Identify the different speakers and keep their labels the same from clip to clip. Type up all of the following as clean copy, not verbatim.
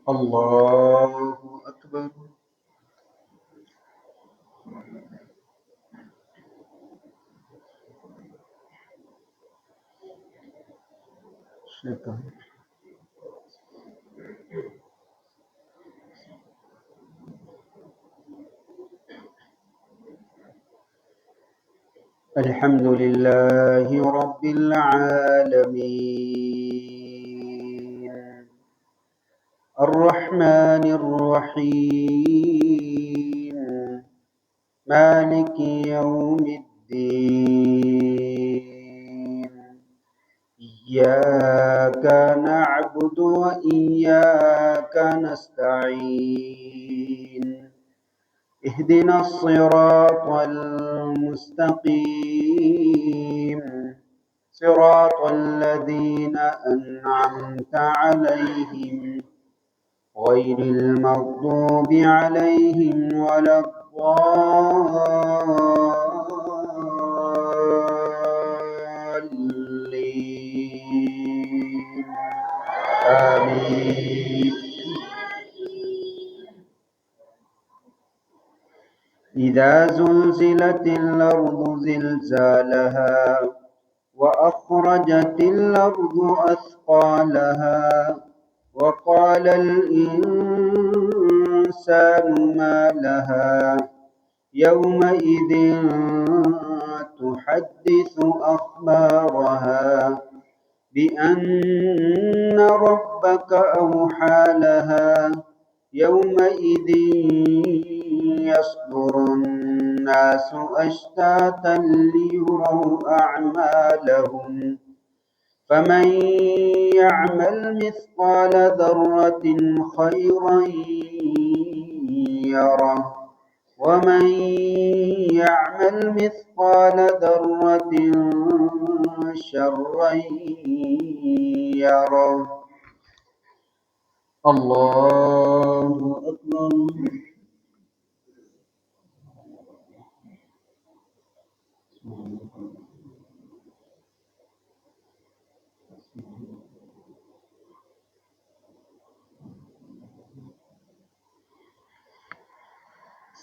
Speaker 1: الله أكبر. شكرا. الحمد لله رب العالمين الرحمن الرحيم مالك يوم الدين إياك نعبد وإياك نستعين اهدنا الصراط المستقيم صراط الذين أنعمت عليهم غير المغضوب عليهم ولا الضالين آمين. إذا زلزلت الأرض زلزالها وأخرجت الأرض أثقالها وقال الإنسان ما لها يومئذ تحدث أخبارها بأن ربك أوحى لها يومئذ يصدر الناس أشتاتا ليروا أعمالهم فمن يعمل مثقال ذرة خيرا يره ومن يعمل مثقال ذرة شرا يره. الله أكبر.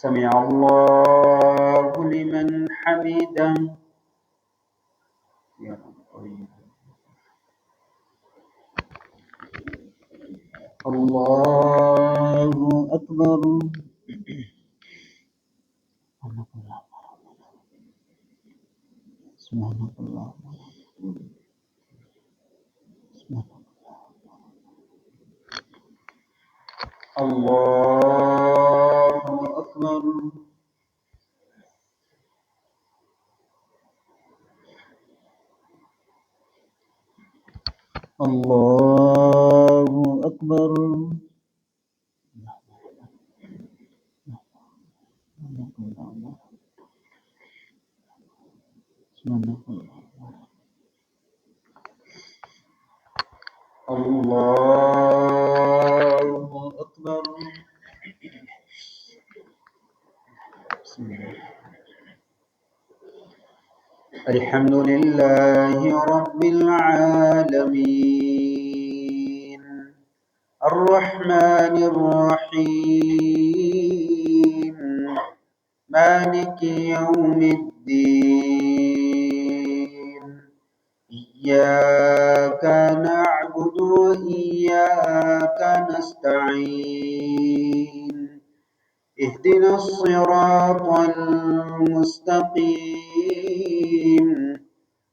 Speaker 1: سمع الله لمن حمده. الله أكبر. سبحانك اللهم الله أكبر. الله أكبر. الله أكبر. الحمد لله رب العالمين الرحمن الرحيم مالك يوم الدين إياك نعبد وإياك نستعين اهدنا الصراط المستقيم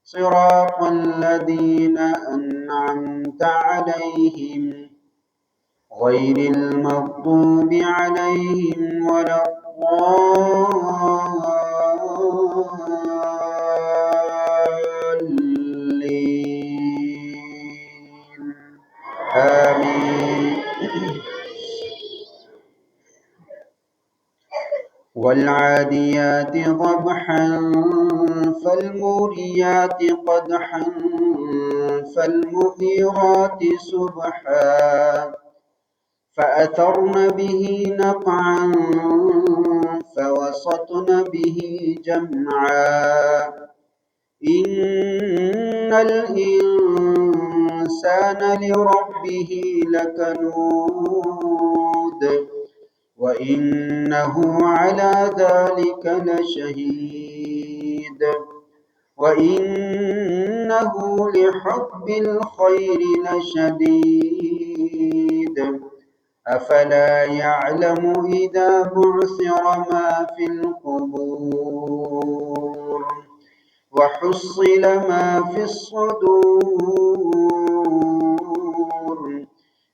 Speaker 1: صراط الذين أنعمت عليهم غير المغضوب عليهم ولا الضالين آمين. والعاديات ضبحا فالموريات قدحا فالمغيرات صبحا فأثرن به نقعا فوسطن به جمعا إن الإنسان الإنسان لربه لكنود وإنه على ذلك لشهيد وإنه لحب الخير لشديد أفلا يعلم إذا بعثر ما في القبور وحصل ما في الصدور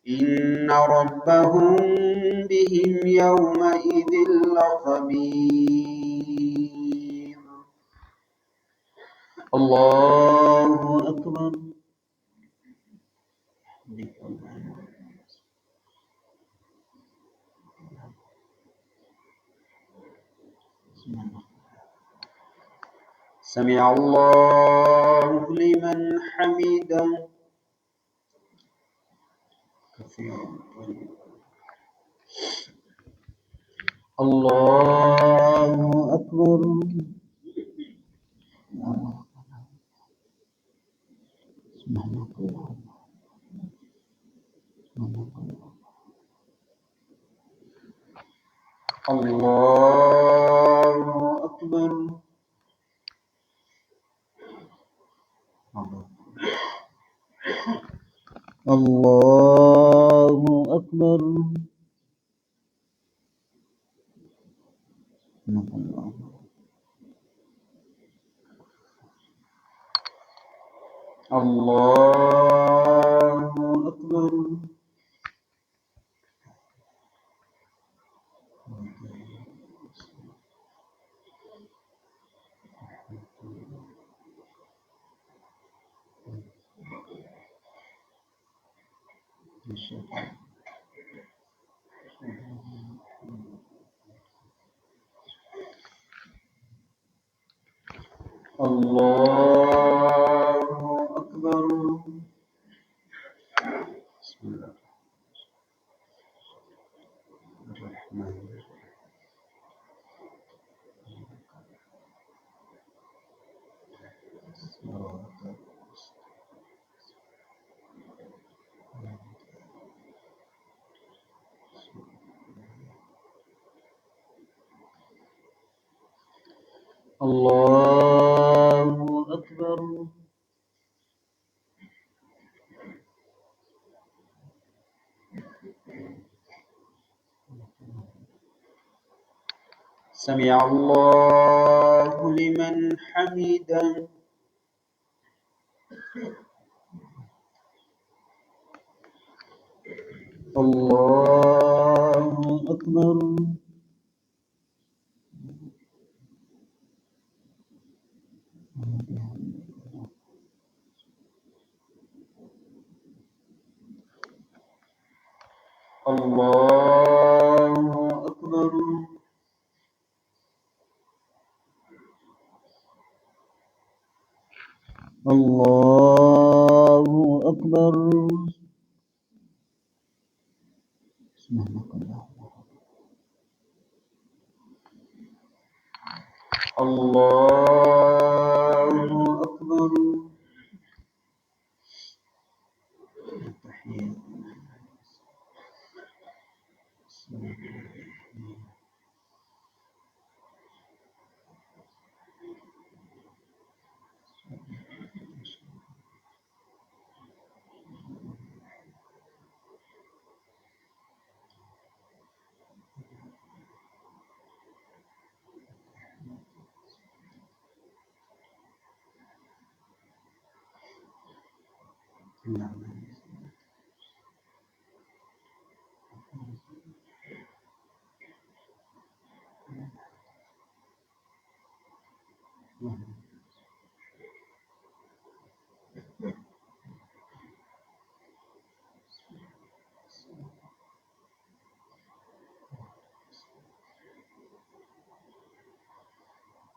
Speaker 1: إن ربهم بهم يومئذ لخبير. الله أكبر. سمع الله لمن حمده. الله أكبر. الله أكبر. الله أكبر. الله أكبر. الله أكبر. بسم الله الرحمن الرحيم. الله أكبر. سمع الله لمن حمده. الله أكبر. الله أكبر. الله أكبر. الله أكبر.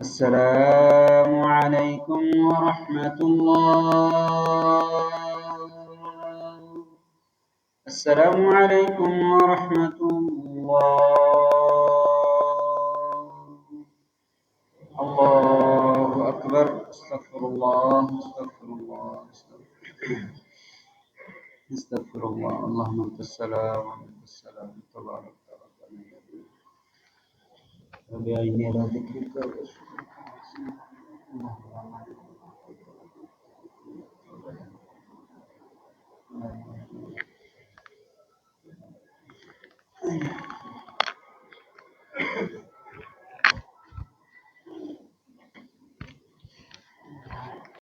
Speaker 1: السلام عليكم ورحمة الله. السلام عليكم ورحمة الله. الله أكبر. استغفر الله استغفر الله استغفر الله. استغفر الله. اللهم انت السلام ومنك السلام، تبارك ربنا يا رب. وبعيني على ذكرك وشكرك.